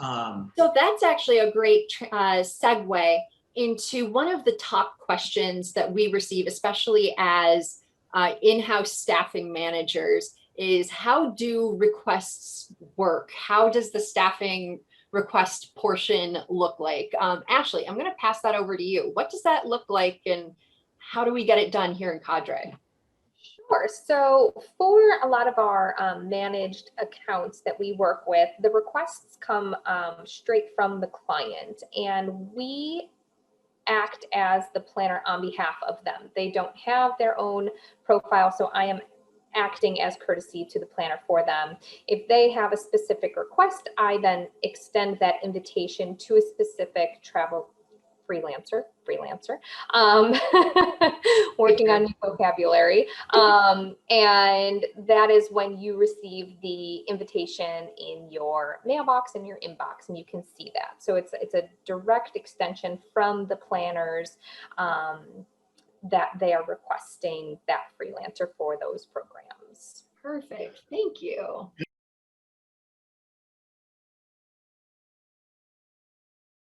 So that's actually a great segue into one of the top questions that we receive, especially as in-house staffing managers, is how do requests work? How does the staffing request portion look like? Ashley, I'm going to pass that over to you. What does that look like, and how do we get it done here in Cadre? Sure. So for a lot of our managed accounts that we work with, the requests come straight from the client, and we act as the planner on behalf of them. They don't have their own profile, so I am acting as courtesy to the planner for them. If they have a specific request, I then extend that invitation to a specific travel freelancer, working on new vocabulary. And that is when you receive the invitation in your mailbox, in your inbox, and you can see that. So it's a direct extension from the planners that they are requesting that freelancer for those programs. Perfect. Thank you.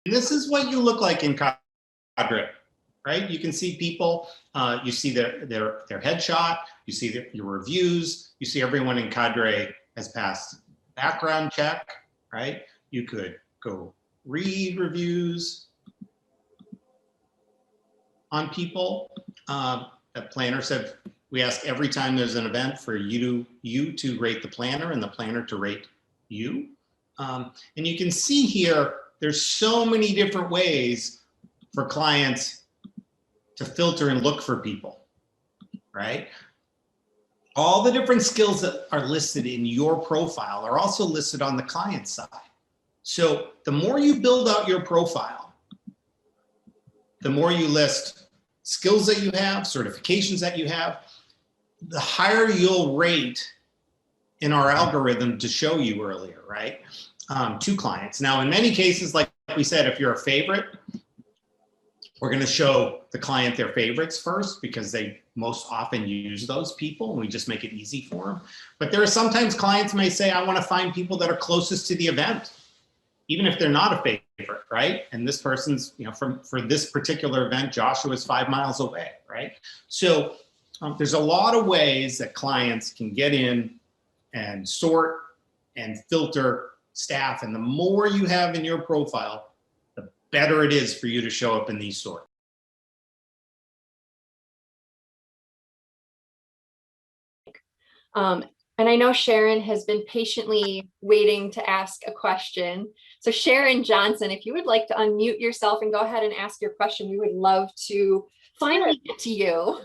This is what you look like in Cadre, right? You can see people, you see their headshot, you see your reviews, you see everyone in Cadre has passed background check, right? You could go read reviews on people. The planner said, we ask every time there's an event for you to rate the planner and the planner to rate you. And you can see here, there's so many different ways for clients to filter and look for people, right? All the different skills that are listed in your profile are also listed on the client side. So the more you build out your profile, the more you list skills that you have, certifications that you have, the higher you'll rate in our algorithm to show you earlier, right? To clients. Now, in many cases, like we said, if you're a favorite, we're going to show the client their favorites first because they most often use those people and we just make it easy for them. But there are sometimes clients may say, I want to find people that are closest to the event, even if they're not a favorite, right? And this person's, for this particular event, Joshua's 5 miles away, right? So there's a lot of ways that clients can get in and sort and filter staff. And the more you have in your profile, the better it is for you to show up in these sorts. And I know Sharon has been patiently waiting to ask a question. So Sharon Johnson, if you would like to unmute yourself and go ahead and ask your question, we would love to finally get to you.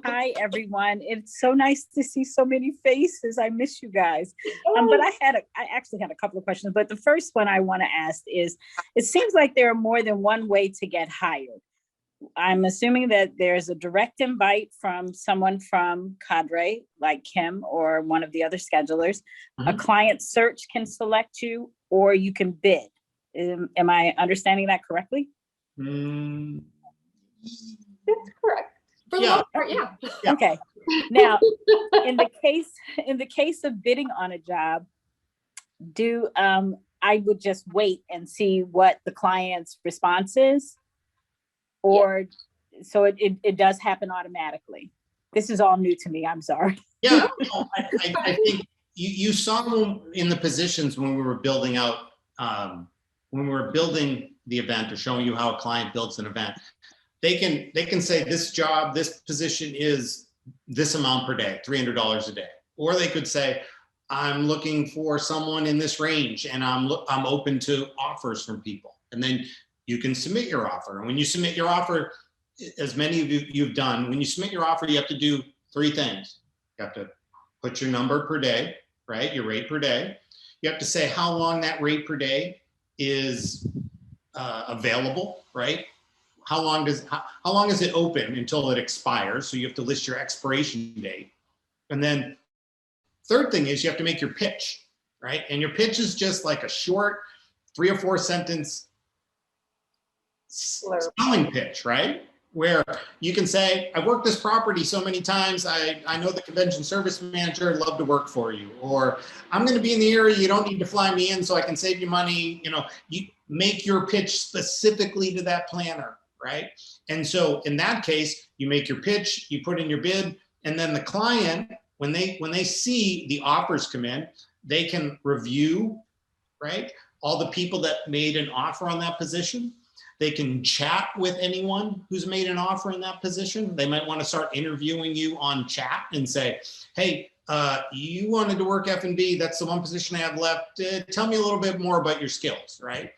Hi, everyone. It's so nice to see so many faces. I miss you guys. But I actually had a couple of questions, but the first one I want to ask is, it seems like there are more than one way to get hired. I'm assuming that there's a direct invite from someone from Cadre, like Kim or one of the other schedulers. Mm-hmm. A client search can select you, or you can bid. Am I understanding that correctly? That's correct. For the most part, yeah. Okay. Now, in the case of bidding on a job, I would just wait and see what the client's response is? Or so it does happen automatically. This is all new to me. I'm sorry. Yeah, I think you saw them in the positions when we were building out, when we were building the event or showing you how a client builds an event. They can say this job, this position is this amount per day, $300 a day. Or they could say, I'm looking for someone in this range and I'm open to offers from people. And then you can submit your offer. And when you submit your offer, as many of you've done, when you submit your offer, you have to do 3 things. You have to put your number per day, right? Your rate per day. You have to say how long that rate per day is available, right? How long is it open until it expires? So you have to list your expiration date. And then third thing is you have to make your pitch, right? And your pitch is just like a short 3 or 4 sentence selling pitch, right? where you can say, I've worked this property so many times, I know the convention service manager, I'd love to work for you. Or I'm going to be in the area, you don't need to fly me in so I can save you money. You know, you make your pitch specifically to that planner, right? And so in that case, you make your pitch, you put in your bid, and then the client, when they see the offers come in, they can review, right, all the people that made an offer on that position. They can chat with anyone who's made an offer in that position. They might want to start interviewing you on chat and say, hey, you wanted to work F&B. That's the one position I have left. Tell me a little bit more about your skills, right?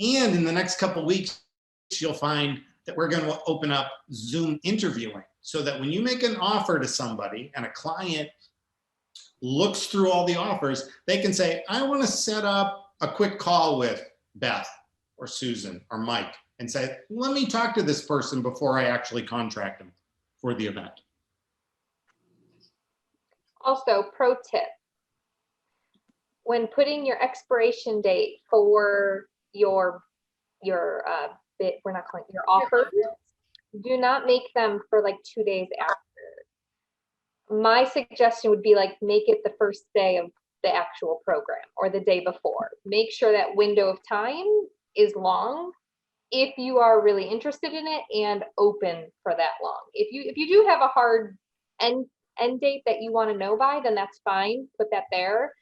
And in the next couple of weeks, you'll find that we're going to open up Zoom interviewing so that when you make an offer to somebody and a client looks through all the offers, they can say, I want to set up a quick call with Beth or Susan or Mike and say, let me talk to this person before I actually contract them for the event. Also, pro tip, when putting your expiration date for your bid, we're not calling it your offer, do not make them for like 2 days after. My suggestion would be like, make it the first day of the actual program or the day before. Make sure that window of time is long if you are really interested in it and open for that long. If you do have a hard end date that you want to know by, then that's fine, put that there.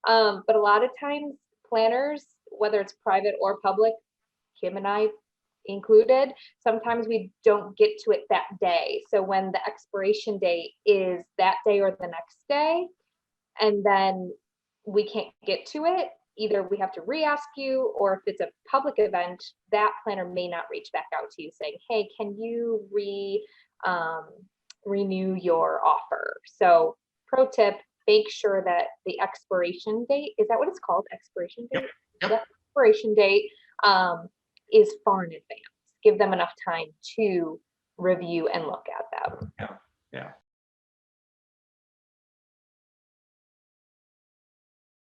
But a lot of times planners, whether it's private or public, Kim and I included, sometimes we don't get to it that day. So when the expiration date is that day or the next day, and then we can't get to it, either we have to re-ask you, or if it's a public event, that planner may not reach back out to you saying, hey, can you renew your offer? So pro tip, make sure that the expiration date, is that what it's called? Expiration date? Yep. The expiration date is far in advance. Give them enough time to review and look at them. Yeah.